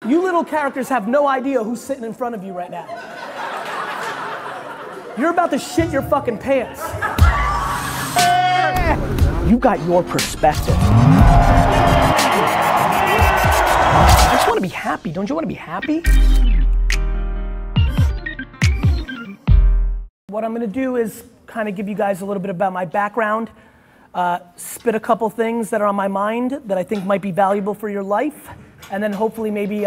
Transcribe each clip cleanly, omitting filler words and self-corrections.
You little characters have no idea who's sitting in front of you right now. You're about to shit your fucking pants. You got your perspective. I just want to be happy. Don't you want to be happy? What I'm going to do is kind of give you guys a little bit about my background, spit a couple things that are on my mind that I think might be valuable for your life, and then hopefully maybe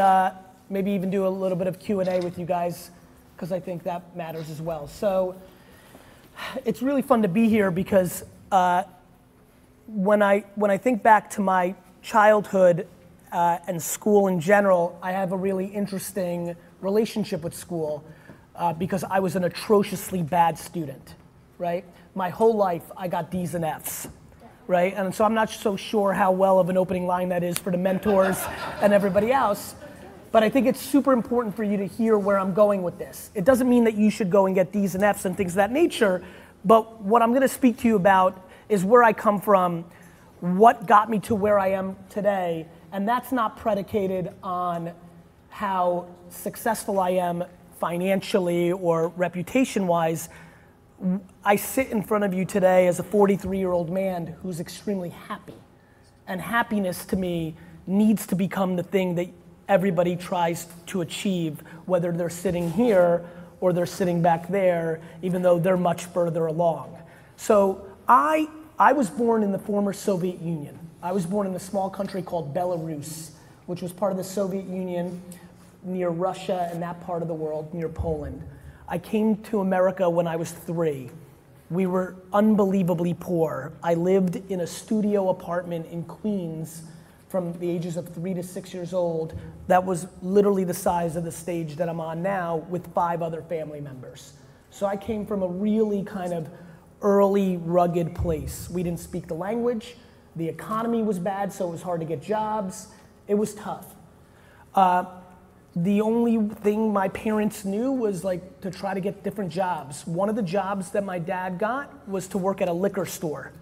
even do a little bit of Q&A with you guys, because I think that matters as well. So it's really fun to be here because when I think back to my childhood and school in general, I have a really interesting relationship with school because I was an atrociously bad student, right? My whole life I got D's and F's, right? And so I'm not so sure how well of an opening line that is for the mentors and everybody else, but I think it's super important for you to hear where I'm going with this. It doesn't mean that you should go and get D's and F's and things of that nature, but what I'm gonna speak to you about is where I come from, what got me to where I am today, and that's not predicated on how successful I am financially or reputation-wise. I sit in front of you today as a 43-year-old man who's extremely happy. And happiness to me needs to become the thing that everybody tries to achieve, whether they're sitting here or they're sitting back there, even though they're much further along. So I was born in the former Soviet Union. I was born in a small country called Belarus, which was part of the Soviet Union near Russia and that part of the world, near Poland. I came to America when I was 3. We were unbelievably poor. I lived in a studio apartment in Queens from the ages of 3 to 6 years old. That was literally the size of the stage that I'm on now with 5 other family members. So I came from a really kind of early, rugged place. We didn't speak the language. The economy was bad, so it was hard to get jobs. It was tough. The only thing my parents knew was like to try to get different jobs. One of the jobs that my dad got was to work at a liquor store.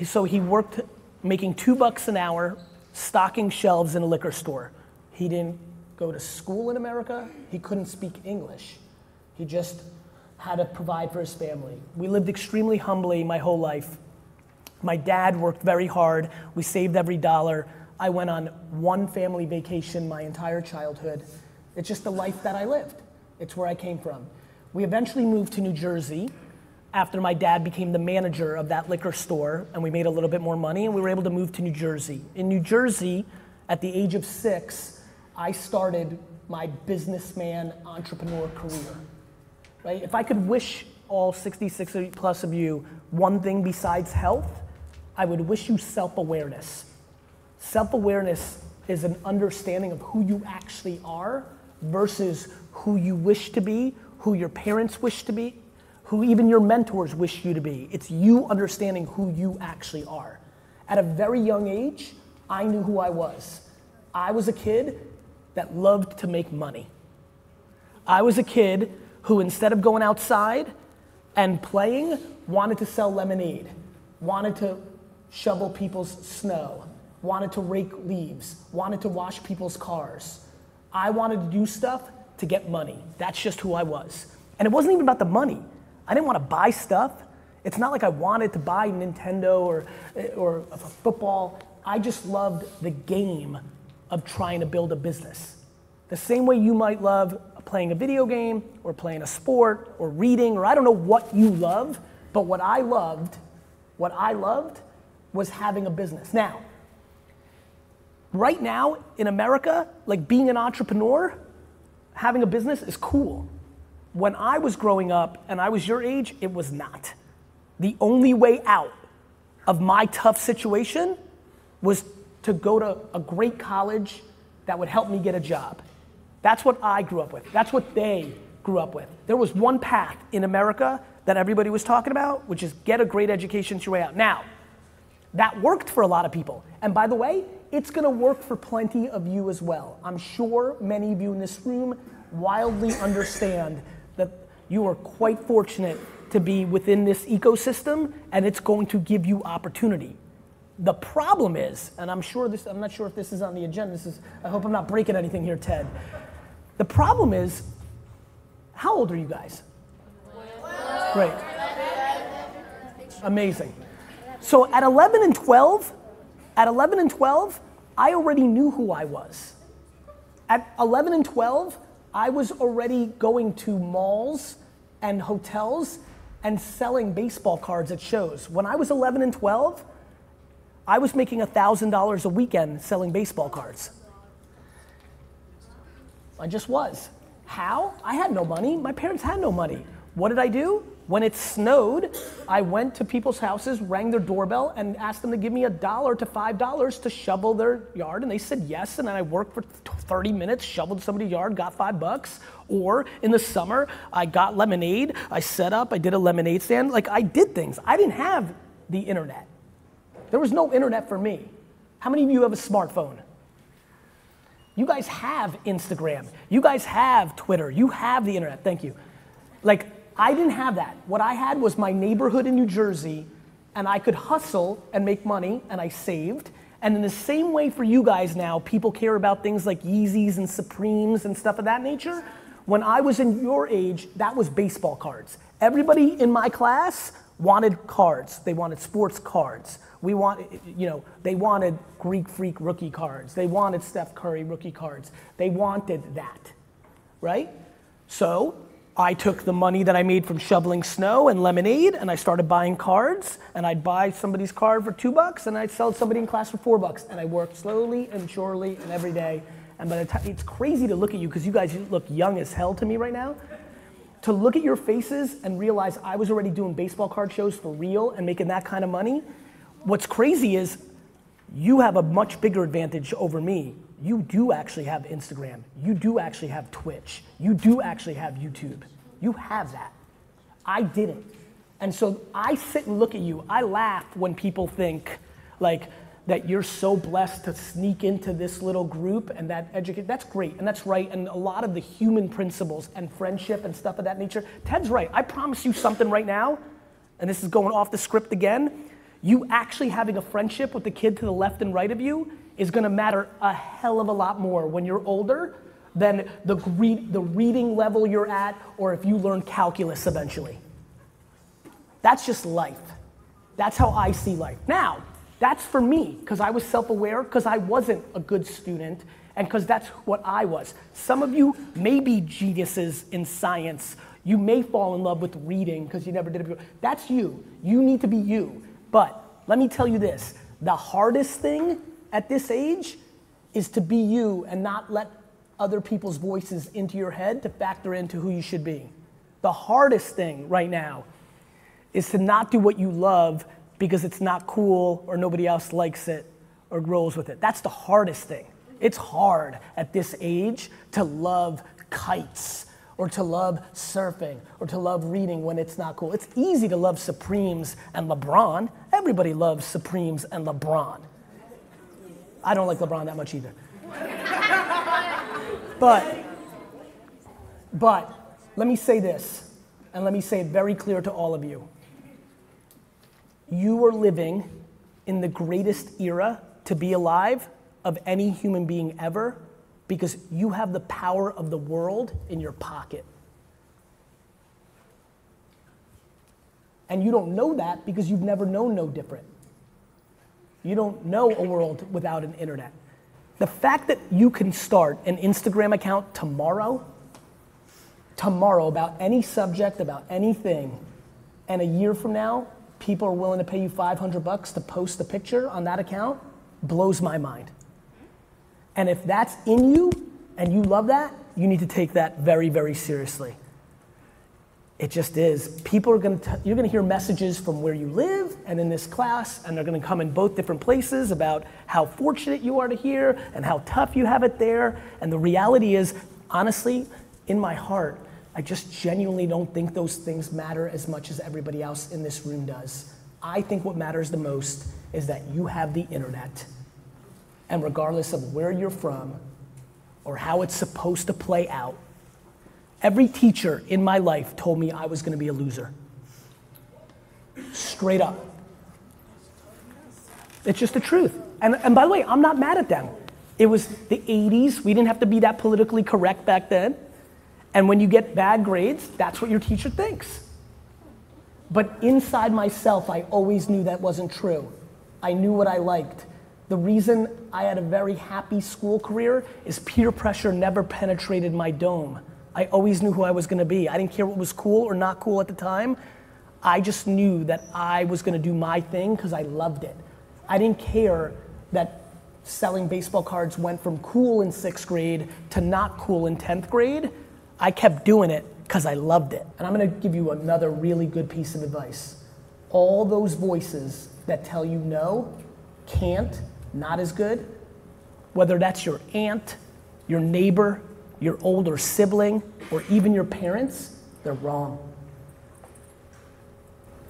So he worked making $2 an hour, stocking shelves in a liquor store. He didn't go to school in America. He couldn't speak English. He just had to provide for his family. We lived extremely humbly my whole life. My dad worked very hard. We saved every dollar. I went on one family vacation my entire childhood. It's just the life that I lived. It's where I came from. We eventually moved to New Jersey after my dad became the manager of that liquor store, and we made a little bit more money, and we were able to move to New Jersey. In New Jersey, at the age of 6, I started my businessman entrepreneur career, right? If I could wish all 66 plus of you one thing besides health, I would wish you self-awareness. Self-awareness is an understanding of who you actually are versus who you wish to be, who your parents wish to be, who even your mentors wish you to be. It's you understanding who you actually are. At a very young age, I knew who I was. I was a kid that loved to make money. I was a kid who, instead of going outside and playing, wanted to sell lemonade, wanted to shovel people's snow, wanted to rake leaves, wanted to wash people's cars. I wanted to do stuff to get money. That's just who I was. And it wasn't even about the money. I didn't want to buy stuff. It's not like I wanted to buy Nintendo or a football. I just loved the game of trying to build a business. The same way you might love playing a video game or playing a sport or reading, or I don't know what you love, but what I loved was having a business. Now, right now in America, like being an entrepreneur, having a business is cool. When I was growing up and I was your age, it was not. The only way out of my tough situation was to go to a great college that would help me get a job. That's what I grew up with. That's what they grew up with. There was one path in America that everybody was talking about, which is get a great education, it's your way out. Now, that worked for a lot of people. And by the way, it's gonna work for plenty of you as well. I'm sure many of you in this room wildly understand that you are quite fortunate to be within this ecosystem and it's going to give you opportunity. The problem is, and I'm not sure if this is on the agenda, I hope I'm not breaking anything here, Ted. The problem is, how old are you guys? Great. Amazing. So at 11 and 12, I already knew who I was. At 11 and 12, I was already going to malls and hotels and selling baseball cards at shows. When I was 11 and 12, I was making $1,000 a weekend selling baseball cards. I just was. How? I had no money. My parents had no money. What did I do? When it snowed, I went to people's houses, rang their doorbell, and asked them to give me $1 to $5 to shovel their yard, and they said yes, and then I worked for 30 minutes, shoveled somebody's yard, got $5. Or in the summer, I got lemonade, I set up, I did a lemonade stand, like I did things. I didn't have the internet. There was no internet for me. How many of you have a smartphone? You guys have Instagram. You guys have Twitter. You have the internet. Thank you. Like, I didn't have that. What I had was my neighborhood in New Jersey, and I could hustle and make money, and I saved. And in the same way for you guys now, people care about things like Yeezys and Supremes and stuff of that nature. When I was in your age, that was baseball cards. Everybody in my class wanted cards. They wanted sports cards. They wanted Greek Freak rookie cards. They wanted Steph Curry rookie cards. They wanted that, right? So I took the money that I made from shoveling snow and lemonade, and I started buying cards, and I'd buy somebody's card for $2, and I'd sell somebody in class for $4, and I worked slowly and surely and every day. And by the time, it's crazy to look at you, because you guys look young as hell to me right now. To look at your faces and realize I was already doing baseball card shows for real and making that kind of money. What's crazy is you have a much bigger advantage over me. You do actually have Instagram. You do actually have Twitch. You do actually have YouTube. You have that. I didn't. And so I sit and look at you. I laugh when people think like that you're so blessed to sneak into this little group and that educate. That's great and that's right. And a lot of the human principles and friendship and stuff of that nature. Ted's right. I promise you something right now, and this is going off the script again. You actually having a friendship with the kid to the left and right of you is gonna matter a hell of a lot more when you're older than the reading level you're at, or if you learn calculus eventually. That's just life. That's how I see life. Now, that's for me, because I was self-aware, because I wasn't a good student, and because that's what I was. Some of you may be geniuses in science. You may fall in love with reading because you never did it before. That's you. You need to be you. But let me tell you this, the hardest thing at this age is to be you and not let other people's voices into your head to factor into who you should be. The hardest thing right now is to not do what you love because it's not cool or nobody else likes it or rolls with it. That's the hardest thing. It's hard at this age to love kites or to love surfing or to love reading when it's not cool. It's easy to love Supremes and LeBron. Everybody loves Supremes and LeBron. I don't like LeBron that much either. But let me say this, and let me say it very clear to all of you. You are living in the greatest era to be alive of any human being ever, because you have the power of the world in your pocket. And you don't know that because you've never known no different. You don't know a world without an internet. The fact that you can start an Instagram account tomorrow about any subject, about anything, and a year from now, people are willing to pay you $500 to post a picture on that account, blows my mind. And if that's in you, and you love that, you need to take that very, very seriously. It just is. People are you're gonna hear messages from where you live and in this class, and they're gonna come in both different places about how fortunate you are to hear and how tough you have it there. And the reality is, honestly, in my heart, I just genuinely don't think those things matter as much as everybody else in this room does. I think what matters the most is that you have the internet. And regardless of where you're from or how it's supposed to play out, every teacher in my life told me I was gonna be a loser. Straight up. It's just the truth. And by the way, I'm not mad at them. It was the 80s. We didn't have to be that politically correct back then. And when you get bad grades, that's what your teacher thinks. But inside myself, I always knew that wasn't true. I knew what I liked. The reason I had a very happy school career is peer pressure never penetrated my dome. I always knew who I was gonna be. I didn't care what was cool or not cool at the time. I just knew that I was gonna do my thing because I loved it. I didn't care that selling baseball cards went from cool in 6th grade to not cool in 10th grade. I kept doing it because I loved it. And I'm gonna give you another really good piece of advice. All those voices that tell you no, can't, not as good, whether that's your aunt, your neighbor, your older sibling, or even your parents, they're wrong.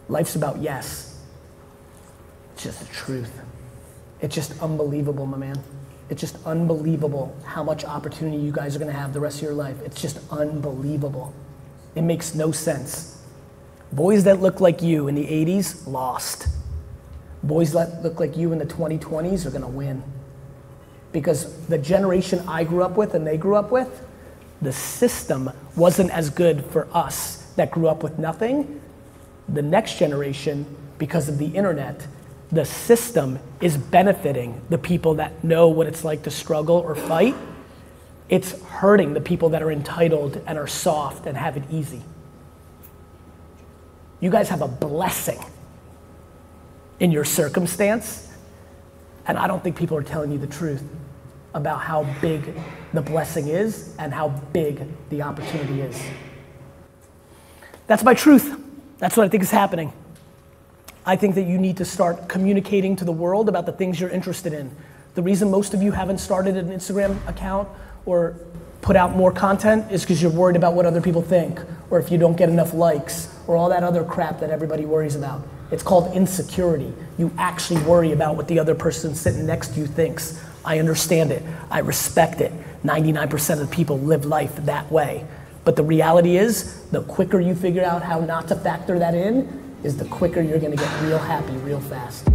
Life's about yes. It's just the truth. It's just unbelievable, my man. It's just unbelievable how much opportunity you guys are gonna have the rest of your life. It's just unbelievable. It makes no sense. Boys that look like you in the 80s, lost. Boys that look like you in the 2020s are gonna win. Because the generation I grew up with and they grew up with, the system wasn't as good for us that grew up with nothing. The next generation, because of the internet, the system is benefiting the people that know what it's like to struggle or fight. It's hurting the people that are entitled and are soft and have it easy. You guys have a blessing in your circumstance, and I don't think people are telling you the truth about how big the blessing is and how big the opportunity is. That's my truth. That's what I think is happening. I think that you need to start communicating to the world about the things you're interested in. The reason most of you haven't started an Instagram account or put out more content is because you're worried about what other people think, or if you don't get enough likes, or all that other crap that everybody worries about. It's called insecurity. You actually worry about what the other person sitting next to you thinks. I understand it. I respect it. 99% of people live life that way. But the reality is, the quicker you figure out how not to factor that in, is the quicker you're gonna get real happy real fast.